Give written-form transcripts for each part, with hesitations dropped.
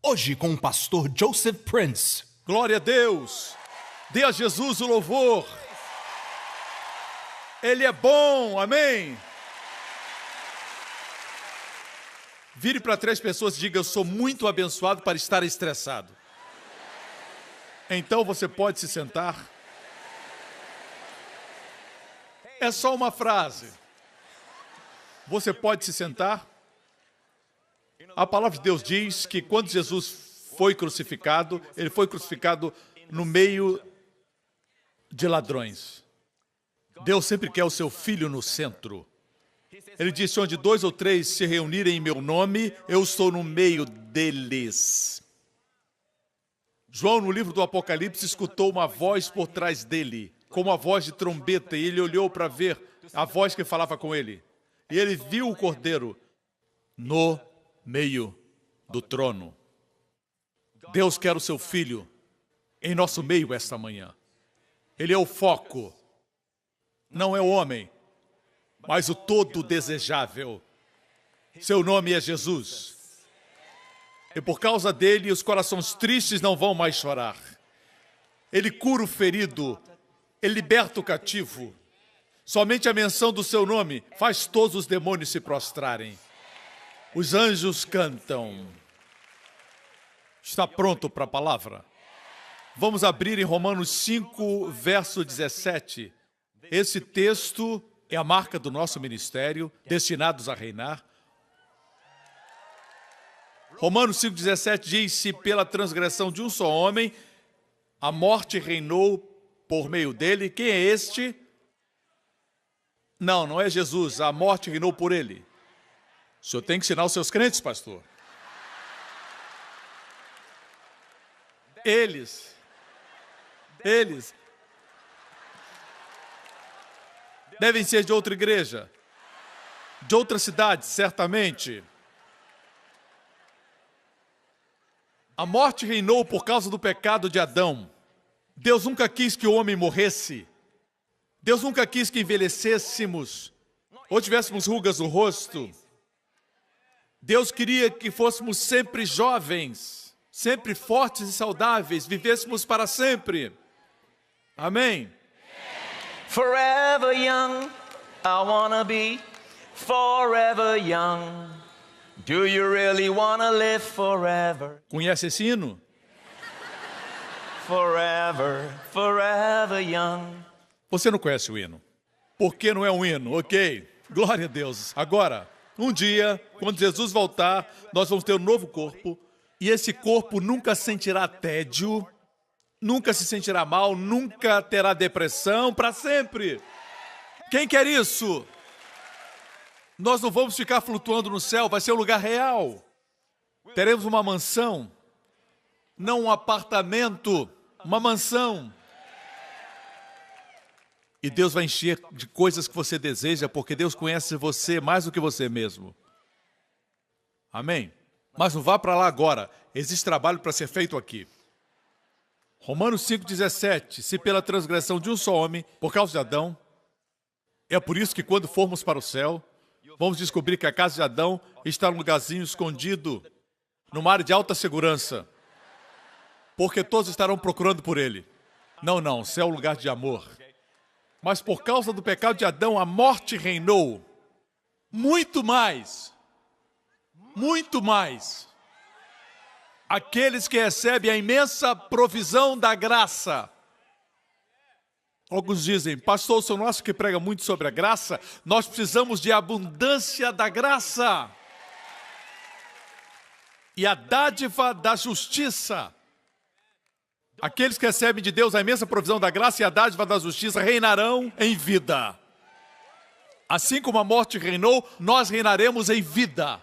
Hoje com o pastor Joseph Prince. Glória a Deus! Dê a Jesus o louvor. Ele é bom, amém? Vire para 3 pessoas e diga: eu sou muito abençoado para estar estressado. Então você pode se sentar. É só uma frase. Você pode se sentar. A palavra de Deus diz que quando Jesus foi crucificado, ele foi crucificado no meio de ladrões. Deus sempre quer o seu filho no centro. Ele disse: onde 2 ou 3 se reunirem em meu nome, eu estou no meio deles. João, no livro do Apocalipse, escutou uma voz por trás dele, como a voz de trombeta, e ele olhou para ver a voz que falava com ele. E ele viu o Cordeiro no meio do trono. Deus quer o seu filho em nosso meio esta manhã. Ele é o foco, não é o homem, mas o todo desejável. Seu nome é Jesus. E por causa dele, os corações tristes não vão mais chorar. Ele cura o ferido, ele liberta o cativo. Somente a menção do seu nome faz todos os demônios se prostrarem. Os anjos cantam. Está pronto para a palavra? Vamos abrir em Romanos 5, verso 17. Esse texto é a marca do nosso ministério, destinados a reinar. Romanos 5,17 diz: se pela transgressão de um só homem, a morte reinou por meio dele. Quem é este? Não é Jesus, a morte reinou por ele. O senhor tem que ensinar os seus crentes, pastor. Eles devem ser de outra igreja, de outra cidade, certamente. A morte reinou por causa do pecado de Adão. Deus nunca quis que o homem morresse. Deus nunca quis que envelhecêssemos ou tivéssemos rugas no rosto. Deus queria que fôssemos sempre jovens, sempre fortes e saudáveis, vivêssemos para sempre. Amém? Forever young, I wanna be forever young. Do you really wanna live forever? Conhece esse hino? Forever, forever young. Você não conhece o hino. Por que não é um hino? Ok, glória a Deus. Agora, um dia, quando Jesus voltar, nós vamos ter um novo corpo. E esse corpo nunca sentirá tédio, nunca se sentirá mal, nunca terá depressão, para sempre. Quem quer isso? Nós não vamos ficar flutuando no céu, vai ser um lugar real. Teremos uma mansão, não um apartamento, uma mansão. E Deus vai encher de coisas que você deseja, porque Deus conhece você mais do que você mesmo. Amém? Mas não vá para lá agora, existe trabalho para ser feito aqui. Romanos 5,17, se pela transgressão de um só homem, por causa de Adão, é por isso que quando formos para o céu, vamos descobrir que a casa de Adão está num lugarzinho escondido, numa área de alta segurança, porque todos estarão procurando por ele. Não, céu é um lugar de amor. Mas por causa do pecado de Adão, a morte reinou. Muito mais. Aqueles que recebem a imensa provisão da graça. Alguns dizem: pastor, o senhor não acha que prega muito sobre a graça? Nós precisamos de abundância da graça. E a dádiva da justiça. Aqueles que recebem de Deus a imensa provisão da graça e a dádiva da justiça reinarão em vida. Assim como a morte reinou, nós reinaremos em vida.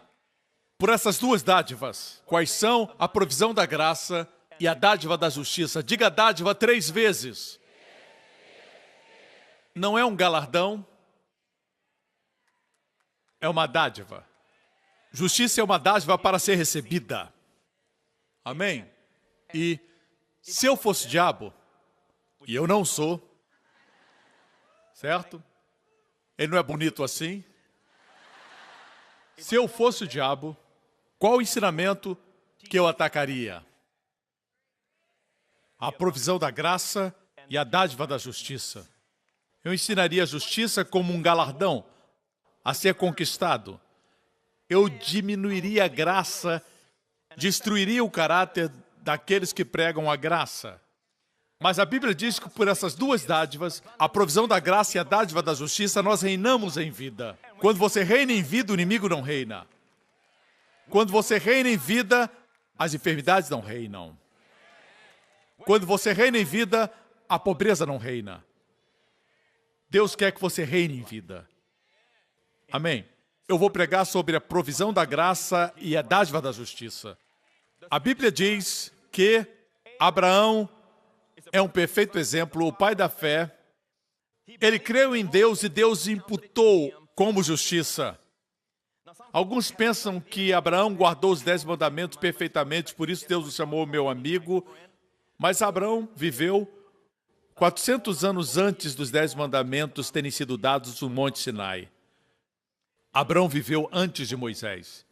Por essas duas dádivas. Quais são? A provisão da graça e a dádiva da justiça. Diga dádiva 3 vezes. Não é um galardão, é uma dádiva. Justiça é uma dádiva para ser recebida. Amém? E se eu fosse diabo, e eu não sou, certo? Ele não é bonito assim. Se eu fosse o diabo, qual o ensinamento que eu atacaria? A provisão da graça e a dádiva da justiça. Eu ensinaria a justiça como um galardão a ser conquistado. Eu diminuiria a graça, destruiria o caráter daqueles que pregam a graça. Mas a Bíblia diz que por essas duas dádivas, a provisão da graça e a dádiva da justiça, nós reinamos em vida. Quando você reina em vida, o inimigo não reina. Quando você reina em vida, as enfermidades não reinam. Quando você reina em vida, a pobreza não reina. Deus quer que você reine em vida. Amém? Eu vou pregar sobre a provisão da graça e a dádiva da justiça. A Bíblia diz que Abraão é um perfeito exemplo, o pai da fé. Ele creu em Deus e Deus imputou como justiça. Alguns pensam que Abraão guardou os 10 mandamentos perfeitamente, por isso Deus o chamou meu amigo. Mas Abraão viveu 400 anos antes dos 10 mandamentos terem sido dados no Monte Sinai. Abraão viveu antes de Moisés.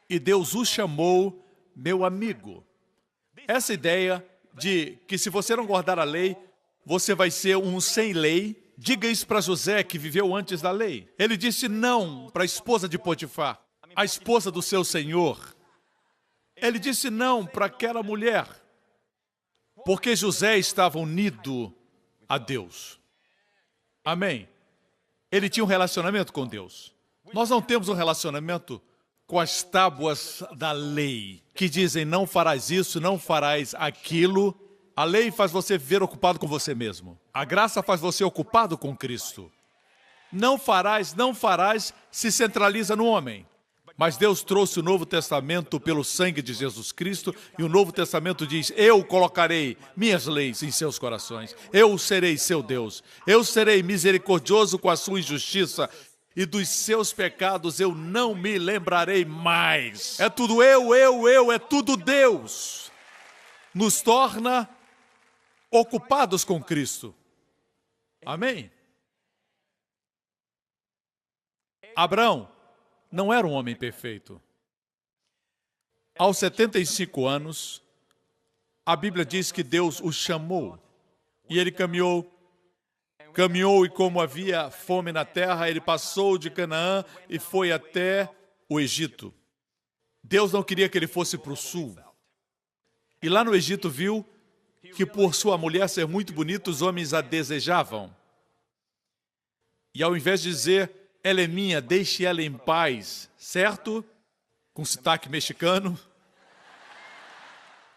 E Deus o chamou meu amigo. Essa ideia de que se você não guardar a lei, você vai ser um sem lei, diga isso para José, que viveu antes da lei. Ele disse não para a esposa de Potifar, a esposa do seu senhor. Ele disse não para aquela mulher, porque José estava unido a Deus. Amém? Ele tinha um relacionamento com Deus. Nós não temos um relacionamento com as tábuas da lei, que dizem não farás isso, não farás aquilo. A lei faz você viver ocupado com você mesmo. A graça faz você ocupado com Cristo. Não farás, se centraliza no homem. Mas Deus trouxe o Novo Testamento pelo sangue de Jesus Cristo, e o Novo Testamento diz, eu colocarei minhas leis em seus corações, eu serei seu Deus, eu serei misericordioso com a sua injustiça, e dos seus pecados eu não me lembrarei mais. É tudo eu, é tudo Deus. Nos torna ocupados com Cristo. Amém? Abraão não era um homem perfeito. Aos 75 anos, a Bíblia diz que Deus o chamou. E ele caminhou e como havia fome na terra, ele passou de Canaã e foi até o Egito. Deus não queria que ele fosse para o sul. E lá no Egito viu que por sua mulher ser muito bonita, os homens a desejavam. E ao invés de dizer, ela é minha, deixe ela em paz, certo? Com sotaque mexicano.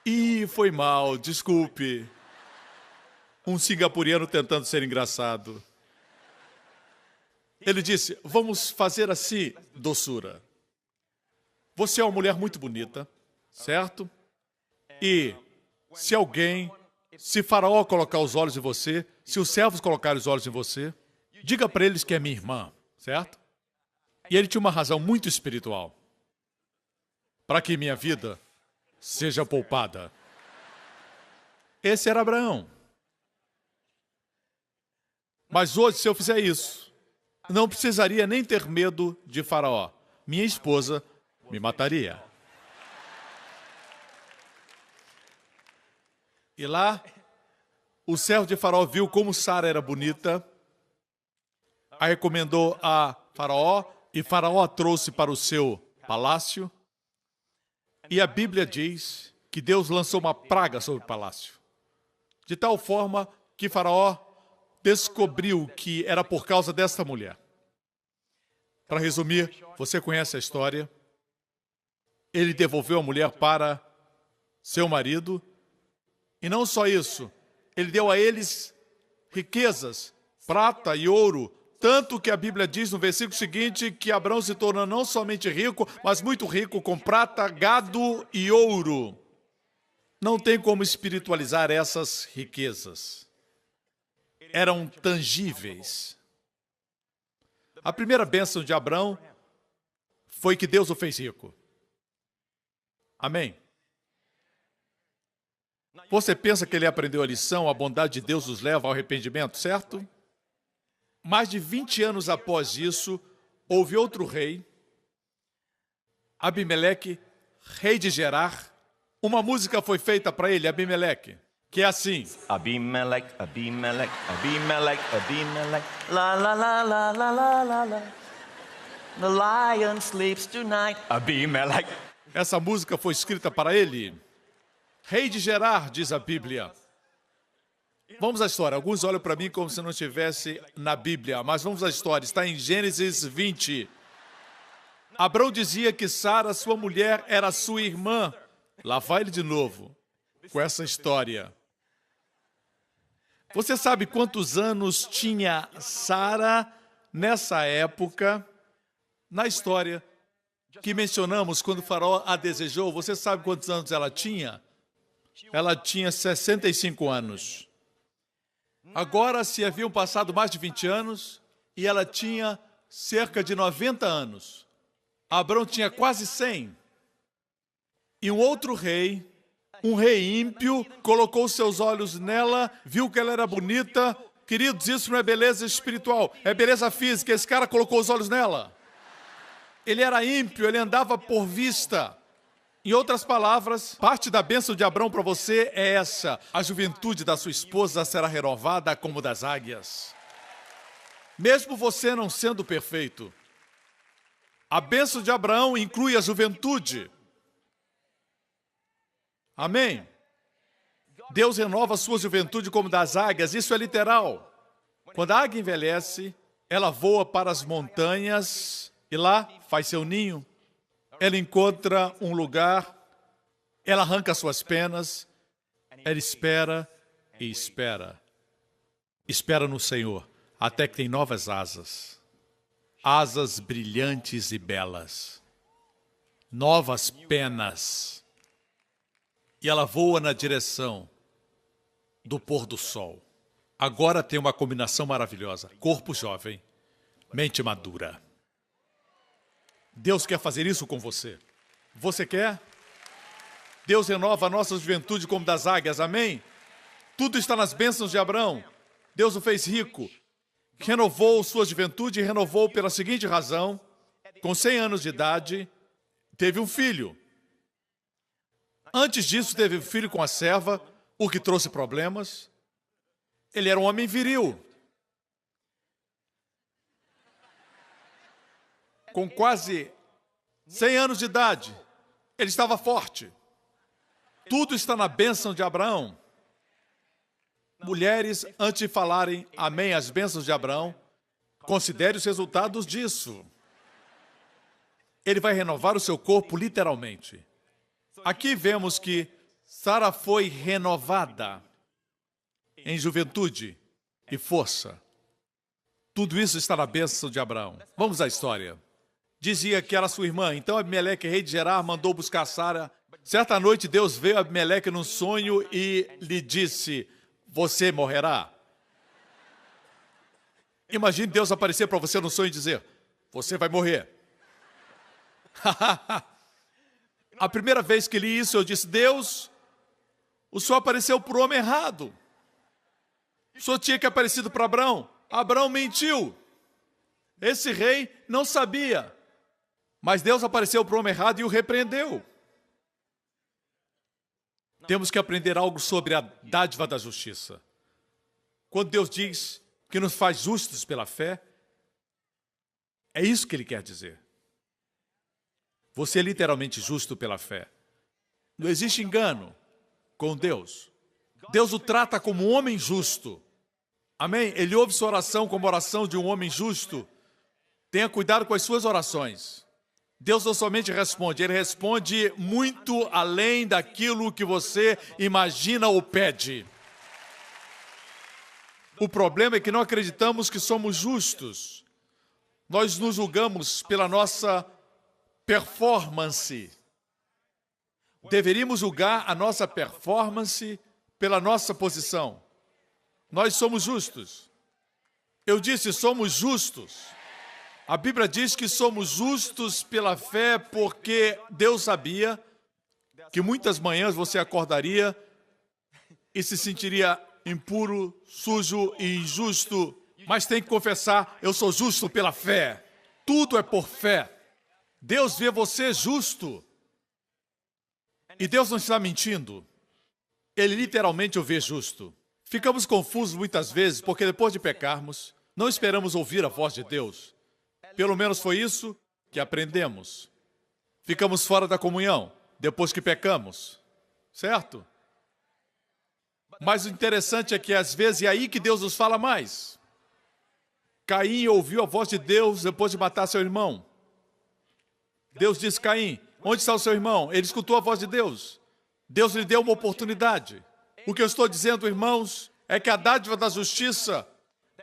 Ih, foi mal, desculpe. Um singapuriano tentando ser engraçado. Ele disse, vamos fazer assim, doçura. Você é uma mulher muito bonita, certo? E se Faraó colocar os olhos em você, se os servos colocarem os olhos em você, diga para eles que é minha irmã, certo? E ele tinha uma razão muito espiritual. Para que minha vida seja poupada. Esse era Abraão. Mas hoje, se eu fizer isso, não precisaria nem ter medo de Faraó. Minha esposa me mataria. E lá, o servo de Faraó viu como Sara era bonita, a recomendou a Faraó, e Faraó a trouxe para o seu palácio. E a Bíblia diz que Deus lançou uma praga sobre o palácio, de tal forma que Faraó descobriu que era por causa desta mulher. Para resumir, você conhece a história. Ele devolveu a mulher para seu marido. E não só isso, ele deu a eles riquezas, prata e ouro, tanto que a Bíblia diz no versículo seguinte que Abraão se tornou não somente rico, mas muito rico com prata, gado e ouro. Não tem como espiritualizar essas riquezas. Eram tangíveis. A primeira bênção de Abraão foi que Deus o fez rico. Amém? Você pensa que ele aprendeu a lição, a bondade de Deus os leva ao arrependimento, certo? Mais de 20 anos após isso, houve outro rei Abimeleque, rei de Gerar. Uma música foi feita para ele, Abimeleque, que é assim. Abimelech, Abimelech, Abimelech, Abimelech, la la la la la la la la. The lion sleeps tonight. Abimelech. Essa música foi escrita para ele. Rei de Gerar, diz a Bíblia. Vamos à história. Alguns olham para mim como se não estivesse na Bíblia, mas vamos à história. Está em Gênesis 20. Abrão dizia que Sara, sua mulher, era sua irmã. Lá vai ele de novo, com essa história. Você sabe quantos anos tinha Sara nessa época, na história que mencionamos, quando o faraó a desejou? Você sabe quantos anos ela tinha? Ela tinha 65 anos. Agora se haviam passado mais de 20 anos e ela tinha cerca de 90 anos. Abrão tinha quase 100. E um outro rei, um rei ímpio, colocou seus olhos nela, viu que ela era bonita. Queridos, isso não é beleza espiritual, é beleza física. Esse cara colocou os olhos nela. Ele era ímpio, ele andava por vista. Em outras palavras, parte da bênção de Abrão para você é essa: a juventude da sua esposa será renovada como das águias. Mesmo você não sendo perfeito, a bênção de Abraão inclui a juventude. Amém? Deus renova a sua juventude como das águias, isso é literal. Quando a águia envelhece, ela voa para as montanhas e lá faz seu ninho. Ela encontra um lugar, ela arranca suas penas, ela espera e espera. Espera no Senhor, até que tem novas asas. Asas brilhantes e belas. Novas penas. E ela voa na direção do pôr do sol. Agora tem uma combinação maravilhosa. Corpo jovem, mente madura. Deus quer fazer isso com você. Você quer? Deus renova a nossa juventude como das águias, amém? Tudo está nas bênçãos de Abraão. Deus o fez rico. Renovou sua juventude e renovou pela seguinte razão: com 100 anos de idade, teve um filho. Antes disso, teve um filho com a serva, o que trouxe problemas. Ele era um homem viril. Com quase 100 anos de idade, ele estava forte. Tudo está na bênção de Abraão. Mulheres, antes de falarem amém às bênçãos de Abraão, considere os resultados disso. Ele vai renovar o seu corpo literalmente. Aqui vemos que Sara foi renovada em juventude e força. Tudo isso está na bênção de Abraão. Vamos à história. Dizia que era sua irmã, então Abimeleque, rei de Gerar, mandou buscar Sara. Certa noite, Deus veio a Abimeleque num sonho e lhe disse: você morrerá. Imagine Deus aparecer para você no sonho e dizer: você vai morrer. A primeira vez que li isso, eu disse: Deus, o Senhor apareceu para o homem errado. O Senhor tinha que ter aparecido para Abraão. Abraão mentiu. Esse rei não sabia. Mas Deus apareceu para o homem errado e o repreendeu. Temos que aprender algo sobre a dádiva da justiça. Quando Deus diz que nos faz justos pela fé, é isso que Ele quer dizer. Você é literalmente justo pela fé. Não existe engano com Deus. Deus o trata como um homem justo. Amém? Ele ouve sua oração como a oração de um homem justo. Tenha cuidado com as suas orações. Deus não somente responde, Ele responde muito além daquilo que você imagina ou pede. O problema é que não acreditamos que somos justos. Nós nos julgamos pela nossa performance. Deveríamos julgar a nossa performance pela nossa posição. Nós somos justos. Eu disse, somos justos. A Bíblia diz que somos justos pela fé porque Deus sabia que muitas manhãs você acordaria e se sentiria impuro, sujo e injusto, mas tem que confessar: eu sou justo pela fé. Tudo é por fé. Deus vê você justo. E Deus não está mentindo. Ele literalmente o vê justo. Ficamos confusos muitas vezes porque depois de pecarmos, não esperamos ouvir a voz de Deus. Pelo menos foi isso que aprendemos. Ficamos fora da comunhão depois que pecamos, certo? Mas o interessante é que às vezes é aí que Deus nos fala mais. Caim ouviu a voz de Deus depois de matar seu irmão. Deus disse: Caim, onde está o seu irmão? Ele escutou a voz de Deus. Deus lhe deu uma oportunidade. O que eu estou dizendo, irmãos, é que a dádiva da justiça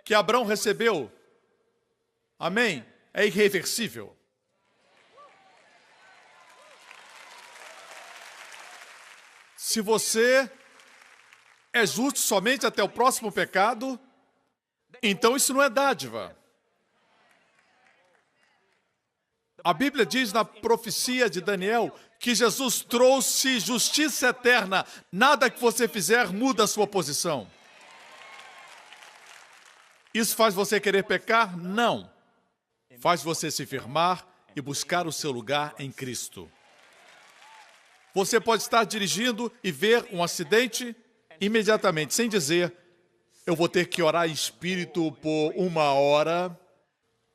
que Abraão recebeu, amém, é irreversível. Se você é justo somente até o próximo pecado, então isso não é dádiva. A Bíblia diz na profecia de Daniel que Jesus trouxe justiça eterna. Nada que você fizer muda a sua posição. Isso faz você querer pecar? Não. Faz você se firmar e buscar o seu lugar em Cristo. Você pode estar dirigindo e ver um acidente imediatamente, sem dizer: eu vou ter que orar em espírito por 1 hora.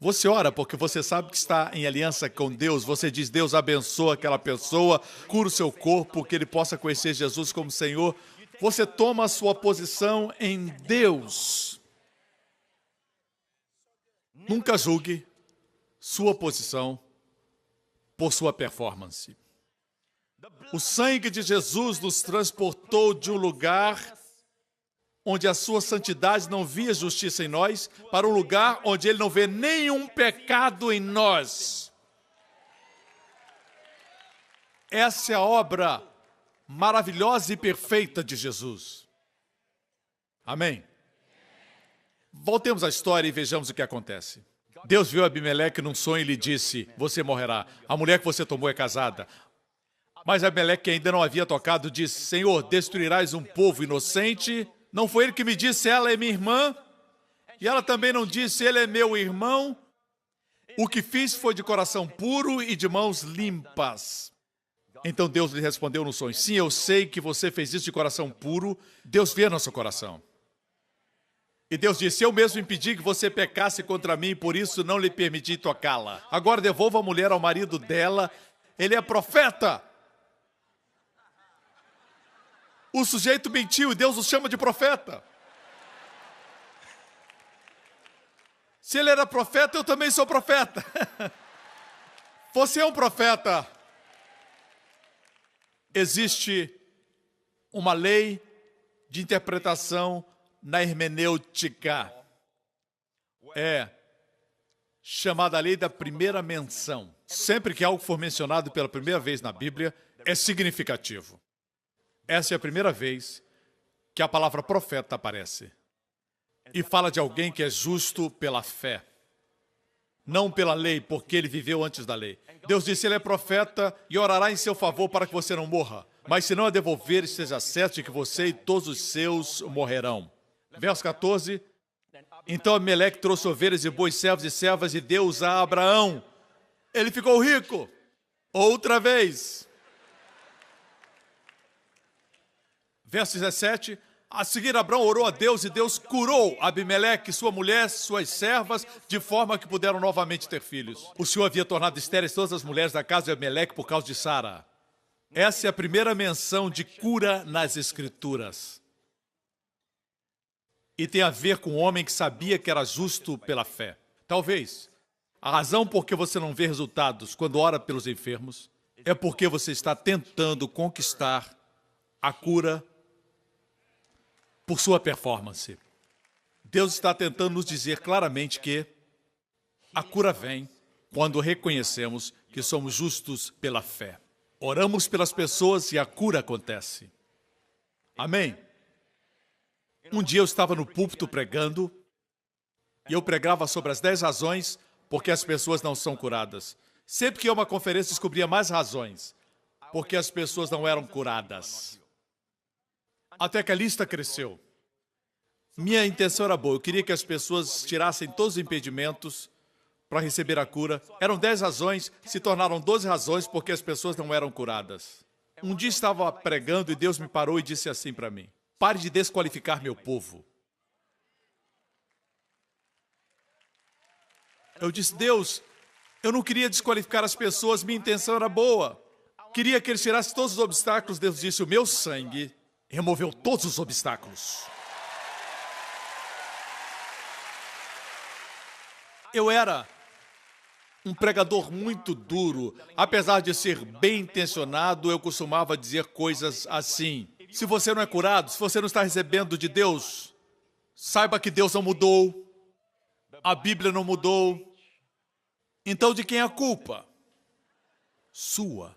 Você ora porque você sabe que está em aliança com Deus. Você diz: Deus abençoa aquela pessoa, cura o seu corpo, que ele possa conhecer Jesus como Senhor. Você toma a sua posição em Deus. Nunca julgue sua posição por sua performance. O sangue de Jesus nos transportou de um lugar onde a sua santidade não via justiça em nós, para um lugar onde ele não vê nenhum pecado em nós. Essa é a obra maravilhosa e perfeita de Jesus. Amém? Voltemos à história e vejamos o que acontece. Deus viu Abimeleque num sonho e lhe disse: você morrerá. A mulher que você tomou é casada. Mas Abimeleque, que ainda não havia tocado, disse: Senhor, destruirás um povo inocente? Não foi ele que me disse: ela é minha irmã? E ela também não disse: ele é meu irmão? O que fiz foi de coração puro e de mãos limpas. Então Deus lhe respondeu no sonho: sim, eu sei que você fez isso de coração puro. Deus vê nosso coração. E Deus disse: eu mesmo impedi que você pecasse contra mim, por isso não lhe permiti tocá-la. Agora devolva a mulher ao marido dela. Ele é profeta. O sujeito mentiu e Deus o chama de profeta. Se ele era profeta, eu também sou profeta. Você é um profeta. Existe uma lei de interpretação na hermenêutica. É chamada a lei da primeira menção. Sempre que algo for mencionado pela primeira vez na Bíblia, é significativo. Essa é a primeira vez que a palavra profeta aparece. E fala de alguém que é justo pela fé. Não pela lei, porque ele viveu antes da lei. Deus disse: ele é profeta e orará em seu favor para que você não morra. Mas se não a devolver, esteja certo de que você e todos os seus morrerão. Verso 14. Então Abimeleque trouxe ovelhas e bois, servos e servas e deu-os a Abraão. Ele ficou rico. Outra vez. Verso 17, a seguir Abraão orou a Deus e Deus curou Abimeleque, sua mulher, suas servas, de forma que puderam novamente ter filhos. O Senhor havia tornado estéreis todas as mulheres da casa de Abimeleque por causa de Sara. Essa é a primeira menção de cura nas Escrituras. E tem a ver com um homem que sabia que era justo pela fé. Talvez a razão por que você não vê resultados quando ora pelos enfermos é porque você está tentando conquistar a cura por sua performance. Deus está tentando nos dizer claramente que a cura vem quando reconhecemos que somos justos pela fé. Oramos pelas pessoas e a cura acontece. Amém? Um dia eu estava no púlpito pregando e eu pregava sobre as 10 razões porque as pessoas não são curadas. Sempre que ia a uma conferência, descobria mais razões porque as pessoas não eram curadas. Até que a lista cresceu. Minha intenção era boa. Eu queria que as pessoas tirassem todos os impedimentos para receber a cura. Eram 10 razões, se tornaram 12 razões porque as pessoas não eram curadas. Um dia estava pregando e Deus me parou e disse assim para mim: pare de desqualificar meu povo. Eu disse: Deus, eu não queria desqualificar as pessoas, minha intenção era boa. Queria que eles tirassem todos os obstáculos. Deus disse: o meu sangue removeu todos os obstáculos. Eu era um pregador muito duro. Apesar de ser bem intencionado, eu costumava dizer coisas assim: se você não é curado, se você não está recebendo de Deus, saiba que Deus não mudou, a Bíblia não mudou. Então, de quem é a culpa? Sua.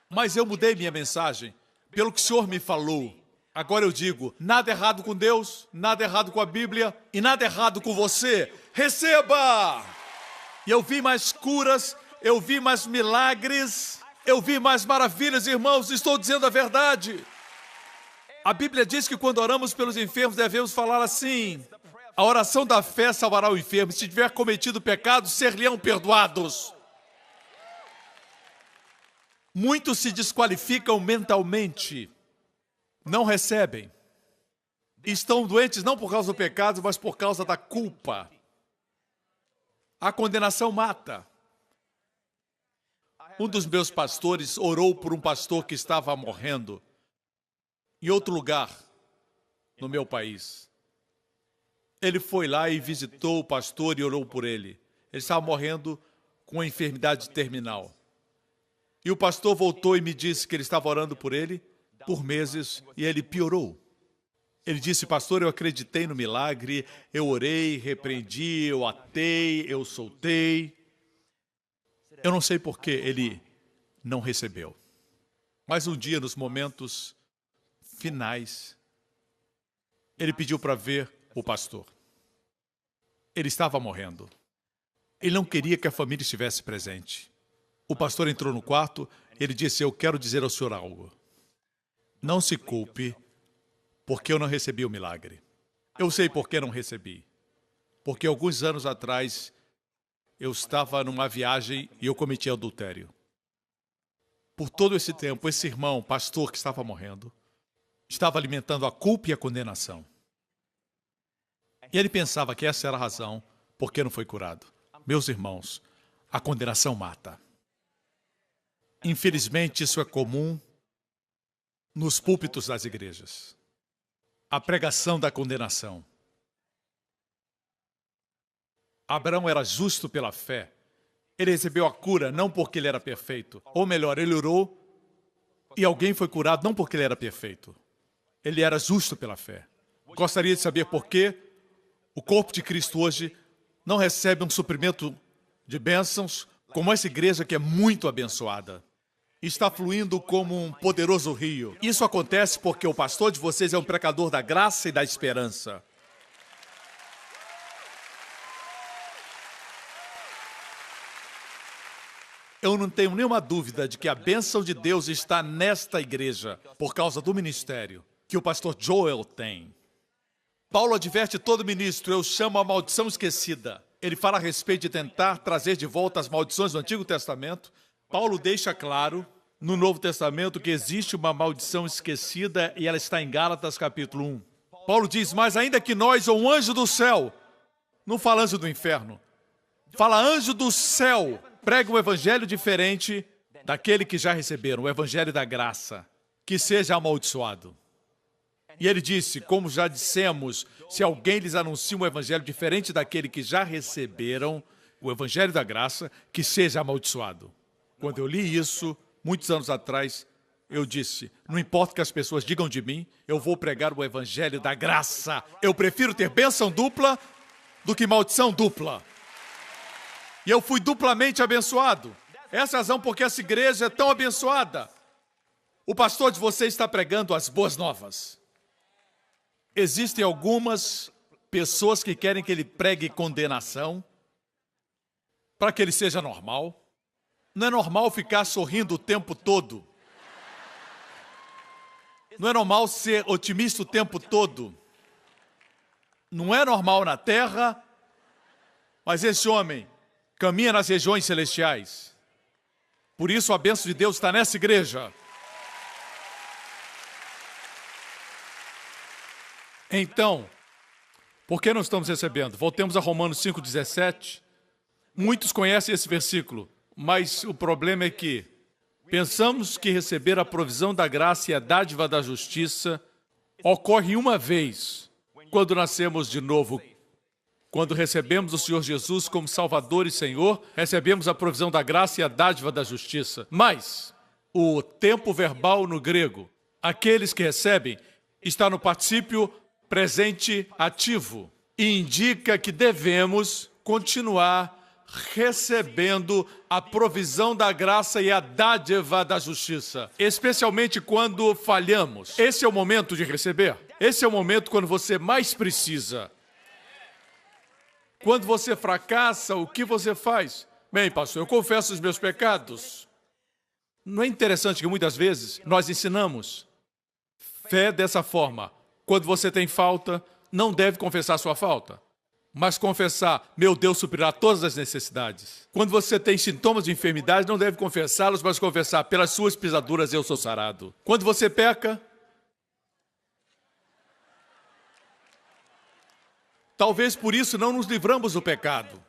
Mas eu mudei minha mensagem pelo que o Senhor me falou. Agora eu digo: nada errado com Deus, nada errado com a Bíblia e nada errado com você. Receba! E eu vi mais curas, eu vi mais milagres, eu vi mais maravilhas, irmãos, estou dizendo a verdade. A Bíblia diz que quando oramos pelos enfermos devemos falar assim: a oração da fé salvará o enfermo, se tiver cometido pecado, ser-lhe-ão perdoados. Muitos se desqualificam mentalmente, não recebem. Estão doentes não por causa do pecado, mas por causa da culpa. A condenação mata. Um dos meus pastores orou por um pastor que estava morrendo em outro lugar no meu país. Ele foi lá e visitou o pastor e orou por ele. Ele estava morrendo com uma enfermidade terminal. E o pastor voltou e me disse que ele estava orando por ele por meses e ele piorou. Ele disse: pastor, eu acreditei no milagre, eu orei, repreendi, eu atei, eu soltei. Eu não sei por que ele não recebeu. Mas um dia, nos momentos finais, ele pediu para ver o pastor. Ele estava morrendo. Ele não queria que a família estivesse presente. O pastor entrou no quarto, ele disse: eu quero dizer ao senhor algo. Não se culpe, porque eu não recebi o milagre. Eu sei por que não recebi. Porque alguns anos atrás, eu estava numa viagem e eu cometi adultério. Por todo esse tempo, esse irmão, pastor que estava morrendo, estava alimentando a culpa e a condenação. E ele pensava que essa era a razão por que não foi curado. Meus irmãos, a condenação mata. Infelizmente, isso é comum nos púlpitos das igrejas. A pregação da condenação. Abraão era justo pela fé. Ele recebeu a cura não porque ele era perfeito. Ou melhor, ele orou e alguém foi curado não porque ele era perfeito. Ele era justo pela fé. Gostaria de saber por que o corpo de Cristo hoje não recebe um suprimento de bênçãos como essa igreja que é muito abençoada. Está fluindo como um poderoso rio. Isso acontece porque o pastor de vocês é um pregador da graça e da esperança. Eu não tenho nenhuma dúvida de que a bênção de Deus está nesta igreja por causa do ministério que o pastor Joel tem. Paulo adverte todo ministro: eu chamo a maldição esquecida. Ele fala a respeito de tentar trazer de volta as maldições do Antigo Testamento. Paulo deixa claro no Novo Testamento que existe uma maldição esquecida e ela está em Gálatas capítulo 1. Paulo diz: mas ainda que nós ou um anjo do céu, não fala anjo do inferno, fala anjo do céu, prega um evangelho diferente daquele que já receberam, o evangelho da graça, que seja amaldiçoado. E ele disse: como já dissemos, se alguém lhes anuncia um evangelho diferente daquele que já receberam, o evangelho da graça, que seja amaldiçoado. Quando eu li isso, muitos anos atrás, eu disse: não importa o que as pessoas digam de mim, eu vou pregar o evangelho da graça. Eu prefiro ter bênção dupla do que maldição dupla. E eu fui duplamente abençoado. Essa é a razão porque essa igreja é tão abençoada. O pastor de vocês está pregando as boas novas. Existem algumas pessoas que querem que ele pregue condenação para que ele seja normal. Não é normal ficar sorrindo o tempo todo. Não é normal ser otimista o tempo todo. Não é normal na terra Mas esse homem caminha nas regiões celestiais. Por isso a bênção de Deus está nessa igreja. Então, por que não estamos recebendo? Voltemos a Romanos 5,17. Muitos conhecem esse versículo, mas o problema é que pensamos que receber a provisão da graça e a dádiva da justiça ocorre uma vez, quando nascemos de novo. Quando recebemos o Senhor Jesus como Salvador e Senhor, recebemos a provisão da graça e a dádiva da justiça. Mas o tempo verbal no grego, aqueles que recebem, está no particípio presente ativo e indica que devemos continuar recebendo a provisão da graça e a dádiva da justiça, especialmente quando falhamos. Esse é o momento de receber. Esse é o momento quando você mais precisa. Quando você fracassa, o que você faz? Bem, pastor, eu confesso os meus pecados. Não é interessante que muitas vezes nós ensinamos fé dessa forma? Quando você tem falta, não deve confessar sua falta, mas confessar, meu Deus suprirá todas as necessidades. Quando você tem sintomas de enfermidade, não deve confessá-los, mas confessar, pelas suas pisaduras eu sou sarado. Quando você peca, talvez por isso não nos livramos do pecado.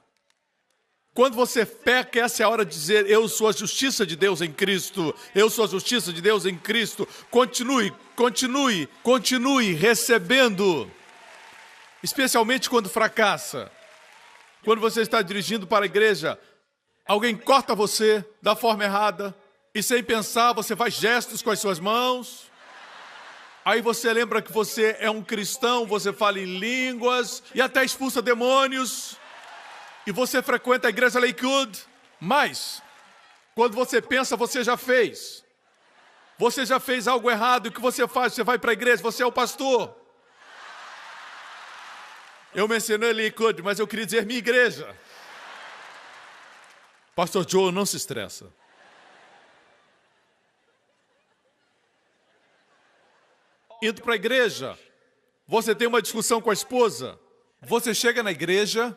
Quando você peca, essa é a hora de dizer, eu sou a justiça de Deus em Cristo. Eu sou a justiça de Deus em Cristo. Continue, continue, continue recebendo. Especialmente quando fracassa. Quando você está dirigindo para a igreja, alguém corta você da forma errada e sem pensar você faz gestos com as suas mãos. Aí você lembra que você é um cristão, você fala em línguas e até expulsa demônios. E você frequenta a igreja Lakewood. Mas, quando você pensa, você já fez. Você já fez algo errado. E o que você faz? Você vai para a igreja, você é o pastor. Eu mencionei Lakewood, mas eu queria dizer minha igreja. Pastor Joe, não se estressa. Indo para a igreja, você tem uma discussão com a esposa. Você chega na igreja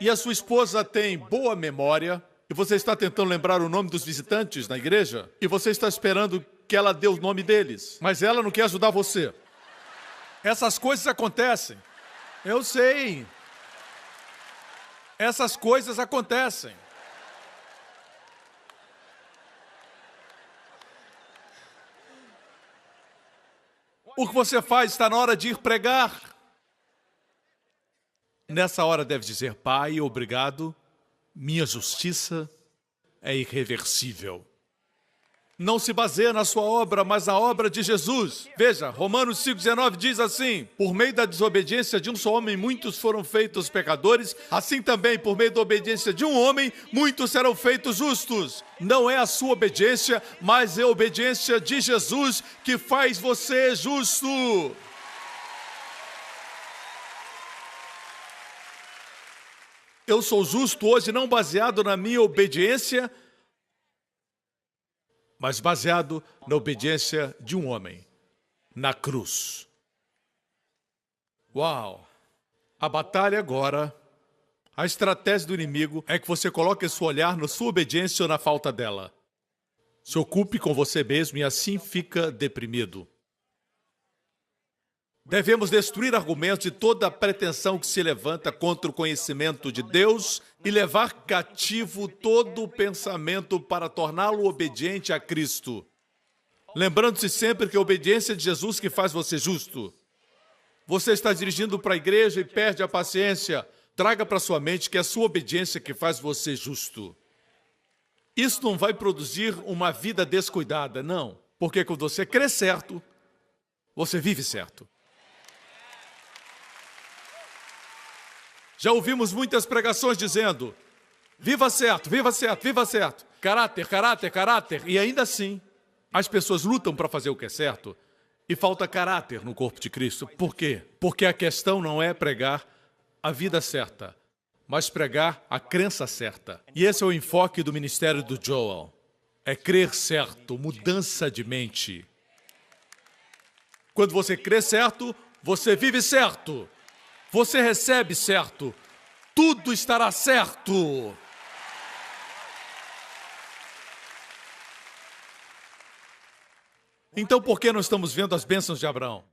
e a sua esposa tem boa memória e você está tentando lembrar o nome dos visitantes na igreja e você está esperando que ela dê o nome deles, mas ela não quer ajudar você. Essas coisas acontecem. Eu sei. Essas coisas acontecem. O que você faz? Está na hora de ir pregar. Nessa hora deve dizer, Pai, obrigado, minha justiça é irreversível. Não se baseia na sua obra, mas na obra de Jesus. Veja, Romanos 5,19 diz assim, por meio da desobediência de um só homem, muitos foram feitos pecadores, assim também, por meio da obediência de um homem, muitos serão feitos justos. Não é a sua obediência, mas é a obediência de Jesus que faz você justo. Eu sou justo hoje não baseado na minha obediência, mas baseado na obediência de um homem, na cruz. Uau! A batalha agora, a estratégia do inimigo é que você coloque seu olhar na sua obediência ou na falta dela. Se ocupe com você mesmo e assim fica deprimido. Devemos destruir argumentos de toda a pretensão que se levanta contra o conhecimento de Deus e levar cativo todo o pensamento para torná-lo obediente a Cristo. Lembrando-se sempre que a obediência de Jesus que faz você justo. Você está dirigindo para a igreja e perde a paciência. Traga para sua mente que é a sua obediência que faz você justo. Isso não vai produzir uma vida descuidada, não. Porque quando você crê certo, você vive certo. Já ouvimos muitas pregações dizendo, viva certo, viva certo, viva certo. Caráter, caráter, caráter. E ainda assim, as pessoas lutam para fazer o que é certo e falta caráter no corpo de Cristo. Por quê? Porque a questão não é pregar a vida certa, mas pregar a crença certa. E esse é o enfoque do ministério do Joel. É crer certo, mudança de mente. Quando você crê certo, você vive certo. Você recebe certo. tudo estará certo. Então, por que não estamos vendo as bênçãos de Abraão?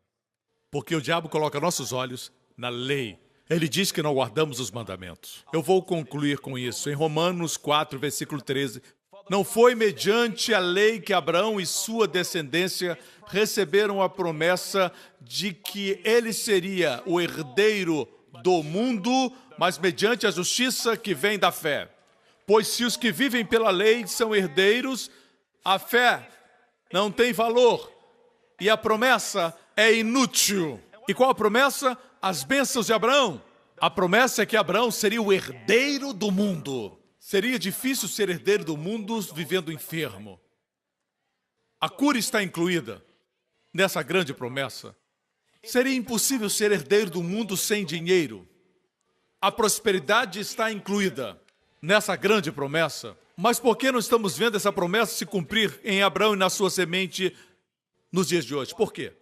Porque o diabo coloca nossos olhos na lei. Ele diz que não guardamos os mandamentos. Eu vou concluir com isso. Em Romanos 4, versículo 13. Não foi mediante a lei que Abraão e sua descendência receberam a promessa de que ele seria o herdeiro do mundo, mas mediante a justiça que vem da fé. Pois se os que vivem pela lei são herdeiros, a fé não tem valor e a promessa é inútil. E qual a promessa? As bênçãos de Abraão. A promessa é que Abraão seria o herdeiro do mundo. Seria difícil ser herdeiro do mundo vivendo enfermo. A cura está incluída nessa grande promessa. Seria impossível ser herdeiro do mundo sem dinheiro. A prosperidade está incluída nessa grande promessa. Mas por que não estamos vendo essa promessa se cumprir em Abraão e na sua semente nos dias de hoje? Por quê?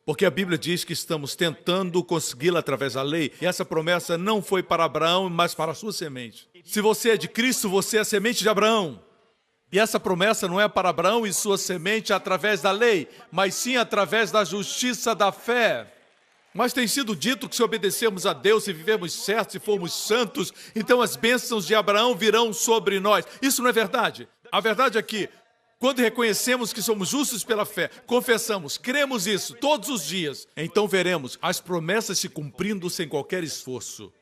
Porque a Bíblia diz que estamos tentando consegui-la através da lei. E essa promessa não foi para Abraão, mas para a sua semente. Se você é de Cristo, você é a semente de Abraão. E essa promessa não é para Abraão e sua semente através da lei, mas sim através da justiça da fé. Mas tem sido dito que se obedecermos a Deus, se vivemos certos, se formos santos, então as bênçãos de Abraão virão sobre nós. Isso não é verdade. A verdade é que, quando reconhecemos que somos justos pela fé, confessamos, cremos isso todos os dias, então veremos as promessas se cumprindo sem qualquer esforço.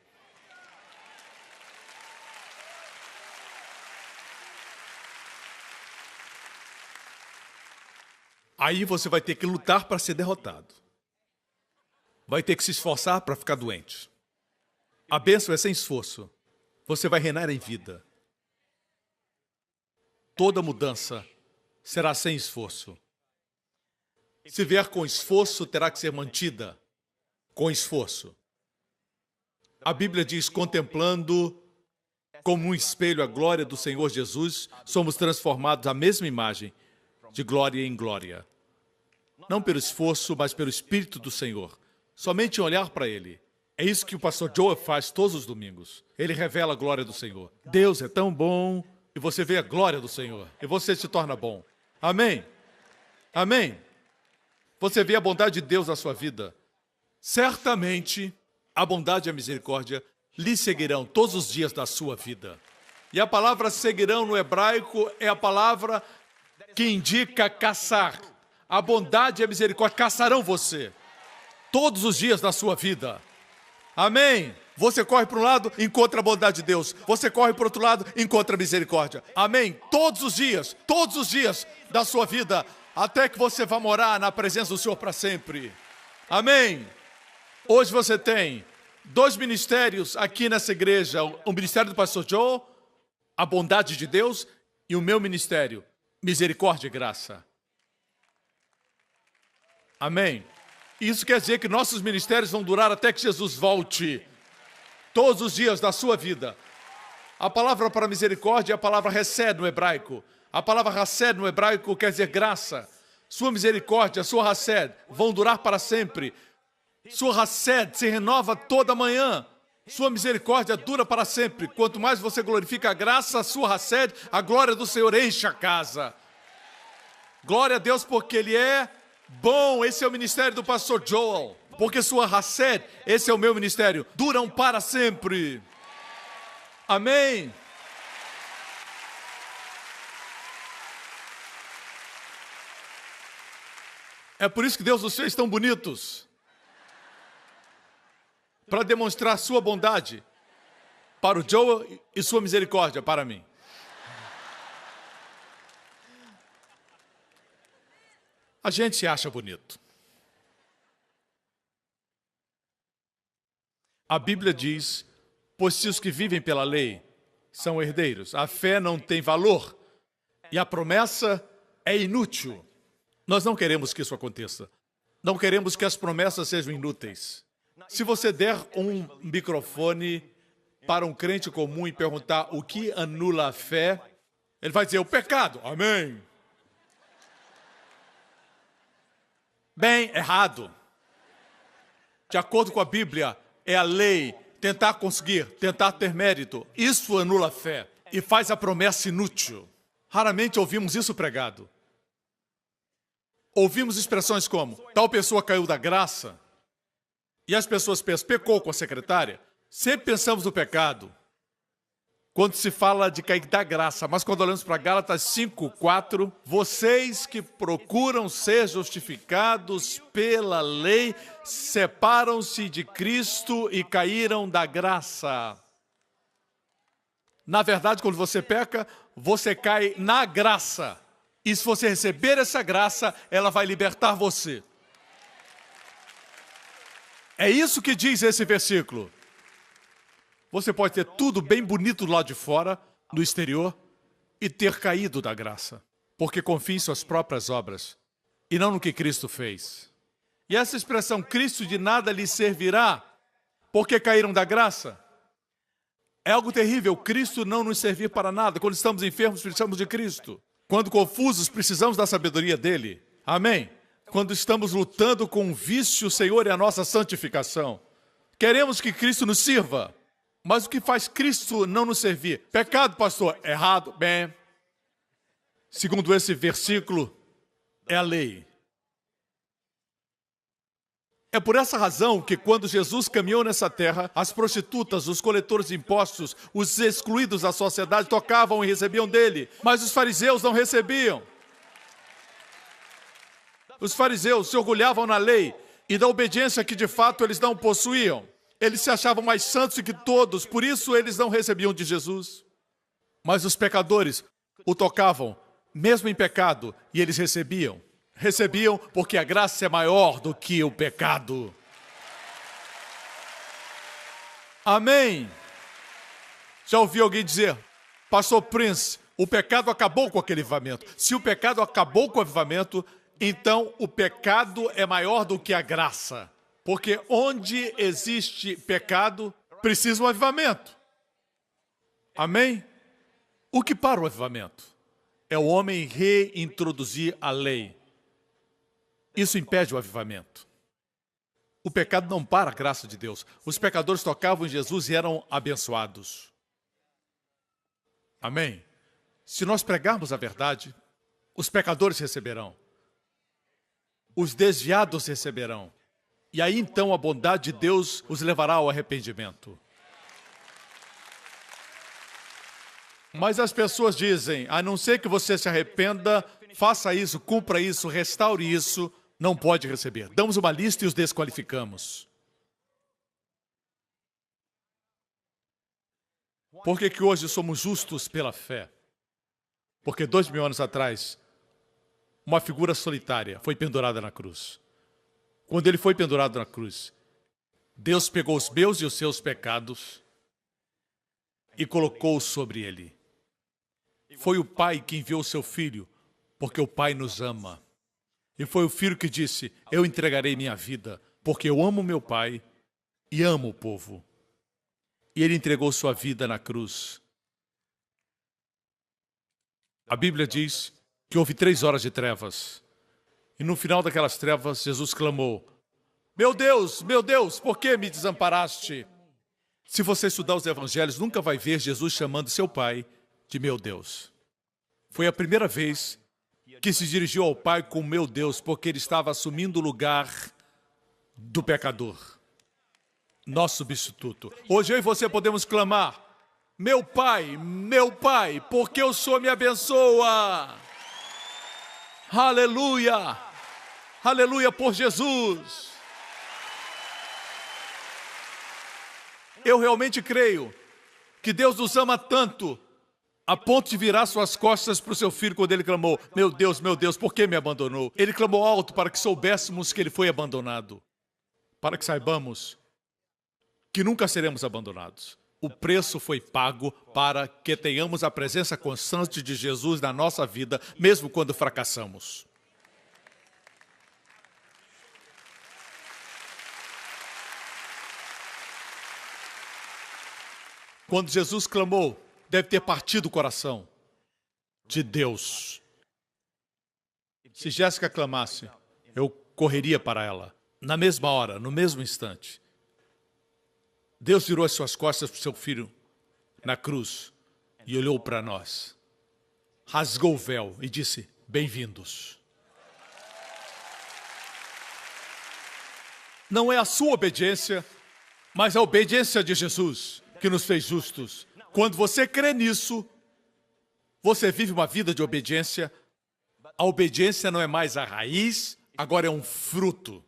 Aí você vai ter que lutar para ser derrotado. Vai ter que se esforçar para ficar doente. A bênção é sem esforço. Você vai reinar em vida. Toda mudança será sem esforço. Se vier com esforço, terá que ser mantida com esforço. A Bíblia diz, contemplando como um espelho a glória do Senhor Jesus, somos transformados à mesma imagem, de glória em glória. Não pelo esforço, mas pelo Espírito do Senhor. Somente olhar para Ele. É isso que o pastor Joe faz todos os domingos. Ele revela a glória do Senhor. Deus é tão bom, e você vê a glória do Senhor, e você se torna bom. Amém? Amém? Você vê a bondade de Deus na sua vida. Certamente, a bondade e a misericórdia lhe seguirão todos os dias da sua vida. E a palavra seguirão no hebraico é a palavra que indica caçar. A bondade e a misericórdia caçarão você todos os dias da sua vida. Amém? Você corre para um lado, encontra a bondade de Deus. Você corre para o outro lado, encontra a misericórdia. Amém? Todos os dias da sua vida, até que você vá morar na presença do Senhor para sempre. Amém? Hoje você tem 2 ministérios aqui nessa igreja. O ministério do pastor Joe, a bondade de Deus, e o meu ministério, misericórdia e graça. Amém? Isso quer dizer que nossos ministérios vão durar até que Jesus volte. Todos os dias da sua vida. A palavra para misericórdia é a palavra hesed no hebraico. A palavra hesed no hebraico quer dizer graça. Sua misericórdia, sua hesed, vão durar para sempre. Sua hesed se renova toda manhã. Sua misericórdia dura para sempre. Quanto mais você glorifica a graça, a sua hesed, a glória do Senhor enche a casa. Glória a Deus porque Ele é bom. Esse é o ministério do pastor Joel. Porque sua hesed, esse é o meu ministério, duram para sempre. Amém? É por isso que Deus os fez tão bonitos. Para demonstrar sua bondade para o Joel e sua misericórdia para mim. A gente se acha bonito. A Bíblia diz, pois se os que vivem pela lei são herdeiros, a fé não tem valor e a promessa é inútil. Nós não queremos que isso aconteça. Não queremos que as promessas sejam inúteis. Se você der um microfone para um crente comum e perguntar o que anula a fé, ele vai dizer o pecado. Amém. Bem, errado. De acordo com a Bíblia, é a lei tentar conseguir, tentar ter mérito, isso anula a fé e faz a promessa inútil. Raramente ouvimos isso pregado. Ouvimos expressões como, tal pessoa caiu da graça, e as pessoas pensam, pecou com a secretária. Sempre pensamos no pecado quando se fala de cair da graça, mas quando olhamos para Gálatas 5:4, vocês que procuram ser justificados pela lei, separam-se de Cristo e caíram da graça. Na verdade, quando você peca, você cai na graça. E se você receber essa graça, ela vai libertar você. É isso que diz esse versículo. Você pode ter tudo bem bonito do lado de fora, no exterior, e ter caído da graça. Porque confia em suas próprias obras, e não no que Cristo fez. E essa expressão, Cristo de nada lhe servirá, porque caíram da graça, é algo terrível. Cristo não nos servir para nada. Quando estamos enfermos, precisamos de Cristo. Quando confusos, precisamos da sabedoria dele. Amém? Quando estamos lutando com um vício, o Senhor é a nossa santificação. Queremos que Cristo nos sirva. Mas o que faz Cristo não nos servir? Pecado, pastor? Errado? Bem, segundo esse versículo, é a lei. É por essa razão que quando Jesus caminhou nessa terra, as prostitutas, os coletores de impostos, os excluídos da sociedade tocavam e recebiam dele, mas os fariseus não recebiam. Os fariseus se orgulhavam na lei e da obediência que de fato eles não possuíam. Eles se achavam mais santos do que todos, por isso eles não recebiam de Jesus. Mas os pecadores o tocavam, mesmo em pecado, e eles recebiam. Recebiam porque a graça é maior do que o pecado. Amém? Já ouvi alguém dizer, pastor Prince, o pecado acabou com aquele avivamento. Se o pecado acabou com o avivamento, então o pecado é maior do que a graça. Porque onde existe pecado, precisa um avivamento. Amém? O que para o avivamento? É o homem reintroduzir a lei. Isso impede o avivamento. O pecado não para a graça de Deus. Os pecadores tocavam em Jesus e eram abençoados. Amém? Se nós pregarmos a verdade, os pecadores receberão. Os desviados receberão. E aí então a bondade de Deus os levará ao arrependimento. Mas as pessoas dizem, a não ser que você se arrependa, faça isso, cumpra isso, restaure isso, não pode receber. Damos uma lista e os desqualificamos. Por que que hoje somos justos pela fé? Porque 2000 anos atrás, uma figura solitária foi pendurada na cruz. Quando ele foi pendurado na cruz, Deus pegou os meus e os seus pecados e colocou-os sobre ele. Foi o Pai que enviou o seu Filho, porque o Pai nos ama. E foi o Filho que disse, eu entregarei minha vida, porque eu amo meu Pai e amo o povo. E ele entregou sua vida na cruz. A Bíblia diz que houve 3 horas de trevas. E no final daquelas trevas, Jesus clamou, meu Deus, por que me desamparaste? Se você estudar os evangelhos, nunca vai ver Jesus chamando seu Pai de meu Deus. Foi a primeira vez que se dirigiu ao Pai com meu Deus, porque ele estava assumindo o lugar do pecador, nosso substituto. Hoje eu e você podemos clamar, meu Pai, porque o Senhor me abençoa. Aleluia, aleluia por Jesus. Eu realmente creio que Deus nos ama tanto a ponto de virar suas costas para o seu filho quando ele clamou, meu Deus, por que me abandonou? Ele clamou alto para que soubéssemos que ele foi abandonado. Para que saibamos que nunca seremos abandonados. O preço foi pago para que tenhamos a presença constante de Jesus na nossa vida, mesmo quando fracassamos. Quando Jesus clamou, deve ter partido o coração de Deus. Se Jéssica clamasse, eu correria para ela, na mesma hora, no mesmo instante. Deus virou as suas costas para o seu filho na cruz e olhou para nós. Rasgou o véu e disse, bem-vindos. Não é a sua obediência, mas a obediência de Jesus que nos fez justos. Quando você crê nisso, você vive uma vida de obediência. A obediência não é mais a raiz, agora é um fruto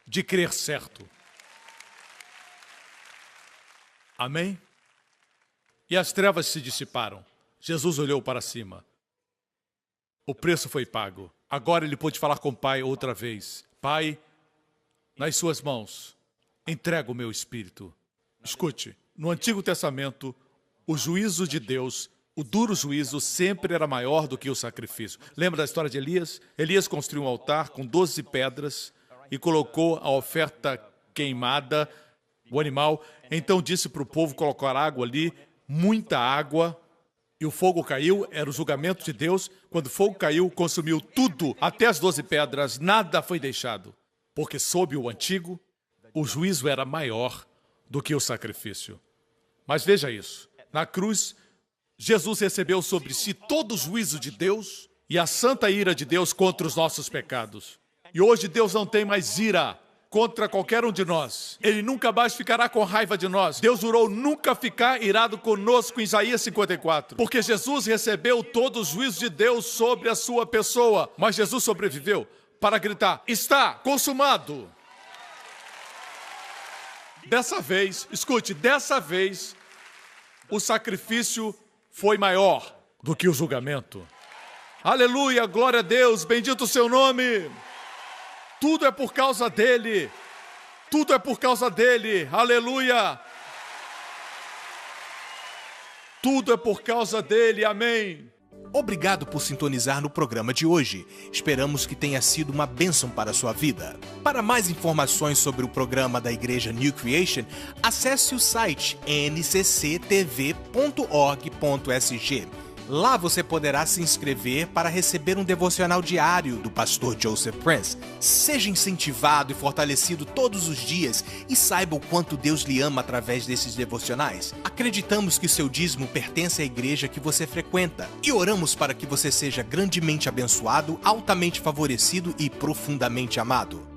de crer certo. Amém? E as trevas se dissiparam. Jesus olhou para cima. O preço foi pago. Agora ele pôde falar com o Pai outra vez. Pai, nas suas mãos, entrego o meu espírito. Escute, no Antigo Testamento, o juízo de Deus, o duro juízo, sempre era maior do que o sacrifício. Lembra da história de Elias? Elias construiu um altar com 12 pedras e colocou a oferta queimada, o animal. Então disse para o povo colocar água ali, muita água, e o fogo caiu, era o julgamento de Deus. Quando o fogo caiu, consumiu tudo, até as 12 pedras, nada foi deixado. Porque sob o antigo, o juízo era maior do que o sacrifício. Mas veja isso, na cruz, Jesus recebeu sobre si todo o juízo de Deus e a santa ira de Deus contra os nossos pecados. E hoje Deus não tem mais ira contra qualquer um de nós. Ele nunca mais ficará com raiva de nós. Deus jurou nunca ficar irado conosco em Isaías 54. Porque Jesus recebeu todo o juízo de Deus sobre a sua pessoa. Mas Jesus sobreviveu para gritar, está consumado. Dessa vez, escute, dessa vez, o sacrifício foi maior do que o julgamento. Aleluia, glória a Deus, bendito o seu nome. Tudo é por causa dele. Tudo é por causa dele. Aleluia. Tudo é por causa dele. Amém. Obrigado por sintonizar no programa de hoje. Esperamos que tenha sido uma bênção para a sua vida. Para mais informações sobre o programa da Igreja New Creation, acesse o site ncctv.org.sg. Lá você poderá se inscrever para receber um devocional diário do pastor Joseph Prince. Seja incentivado e fortalecido todos os dias e saiba o quanto Deus lhe ama através desses devocionais. Acreditamos que seu dízimo pertence à igreja que você frequenta e oramos para que você seja grandemente abençoado, altamente favorecido e profundamente amado.